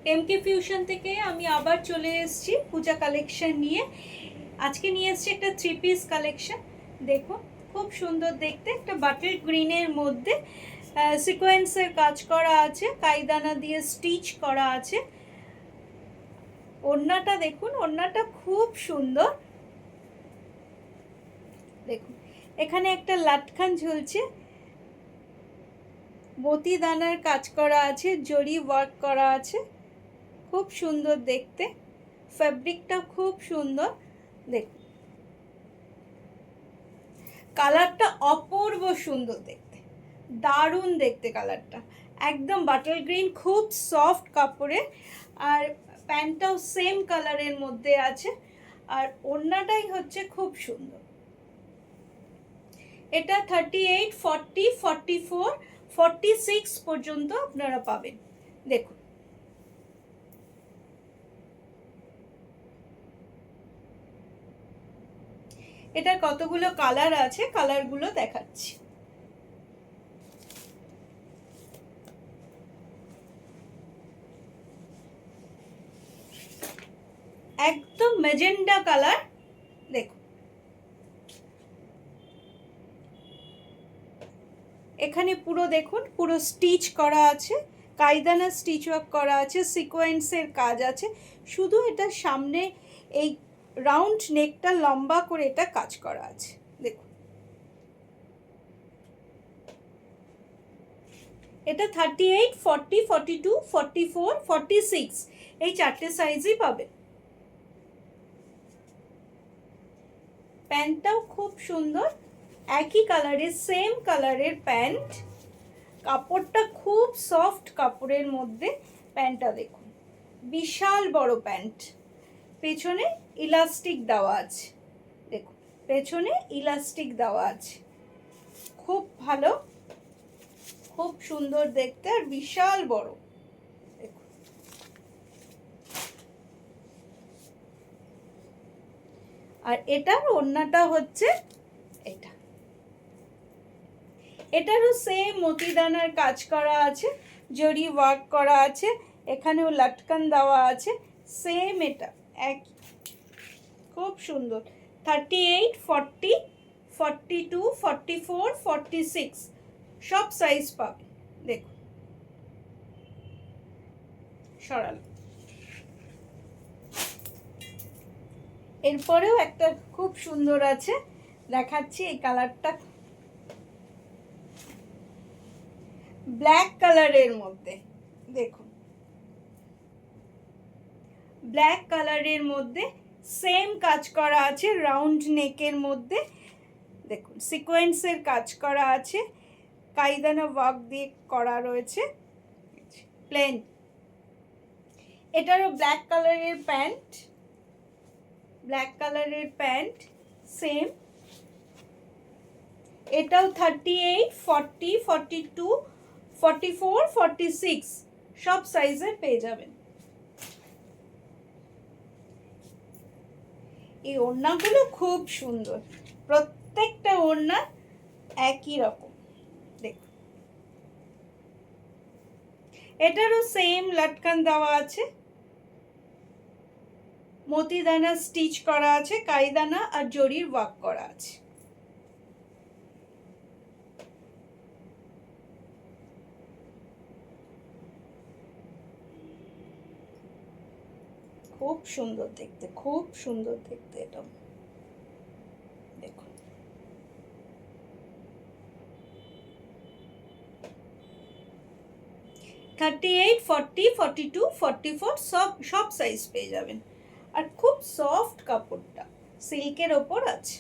এমকে fusion থেকে আমি আবার চলে এসেছি পূজা কালেকশন নিয়ে। আজকে নিয়ে এসেছি একটা 3 পিস কালেকশন। দেখুন, খুব সুন্দর দেখতে, একটা বাটল গ্রিনের মধ্যে সিকোয়েন্সের কাজ করা আছে, কাইদানা দিয়ে স্টিচ করা আছে। ওড়নাটা দেখুন, ওড়নাটা খুব সুন্দর। দেখুন, এখানে একটা লাটখান ঝুলছে, মতি দানার কাজ করা আছে, জরি ওয়ার্ক করা আছে, খুব সুন্দর দেখতে। ফ্যাব্রিকটা খুব সুন্দর। দেখুন, কালারটা অপূর্ব সুন্দর দেখতে, দারুণ দেখতে কালারটা, একদম বাটল গ্রিন, খুব সফট কাপড়ে। আর প্যান্টটাও সেম কালারের মধ্যে আছে, আর ওড়নাটাই হচ্ছে খুব সুন্দর। এটা 38, 40, 44, 46 পর্যন্ত আপনারা পাবেন। দেখুন, এটার কতগুলো কালার আছে, কালারগুলো দেখাচ্ছি। একদম ম্যাজেন্ডা কালার। দেখুন, এখানে পুরো দেখুন, পুরো স্টিচ করা আছে, কাইদানা স্টিচ ওয়ার্ক করা আছে, সিকোয়েন্সের কাজ আছে। শুধু এটা সামনে এই রাউন্ড নেকটা লম্বা করে এটা কাজ করা আছে। দেখুন, এটা 38, 40, 42, 44, 46 এই 4টে সাইজই পাবেন। প্যান্টটাও খুব সুন্দর, একই কালারের, সেম কালারের প্যান্ট। কাপড়টা খুব সফট কাপড়ের মধ্যে। প্যান্টটা দেখুন, বিশাল বড় প্যান্ট, পেছনে ইলাস্টিক দেওয়া আছে। দেখুন, পেছনে ইলাস্টিক দেওয়া আছে, খুব ভালো, খুব সুন্দর দেখতে, আর বিশাল বড়। দেখুন, আর এটার ওড়নাটা হচ্ছে এটা। এটারও সেম মতিদানার কাজ করা আছে, জরি ওয়ার্ক করা আছে, এখানেও লাটকান দেওয়া আছে, সেম এটা একই, খুব সুন্দর। 38, 40, 42, 44, 46 সব সাইজ পাবে। দেখুন, সরালো। এরপরেও একটা খুব সুন্দর আছে, দেখাচ্ছি। এই কালারটা ব্ল্যাক কালারের মধ্যে। দেখুন, ব্ল্যাক কালারের মধ্যে সেম কাজ করা আছে, রাউন্ড নেকের মধ্যে। দেখুন, সিকোয়েন্সের কাজ করা আছে, কাইদানা ওয়ার্ক দিয়ে করা রয়েছে, প্লেন। এটারও ব্ল্যাক কালারের প্যান্ট, ব্ল্যাক কালারের প্যান্ট সেম। এটাও 38, 40, 42, 44, 46 সব সাইজের পেয়ে যাবেন। এই ওড়নাগুলো খুব সুন্দর, প্রত্যেকটা ওড়না একই রকম। দেখুন, এটারও সেম লাটকান দেওয়া আছে, মতিদানা স্টিচ করা আছে, কাইদানা আর জরির ওয়ার্ক করা আছে। খুব সুন্দর দেখতে, খুব সুন্দর দেখতে এটা। দেখুন, 38, 40, 42, 44 সব সাইজ পেয়ে যাবেন। আর খুব সফট কাপড়টা, সিল্কের ওপর আছে।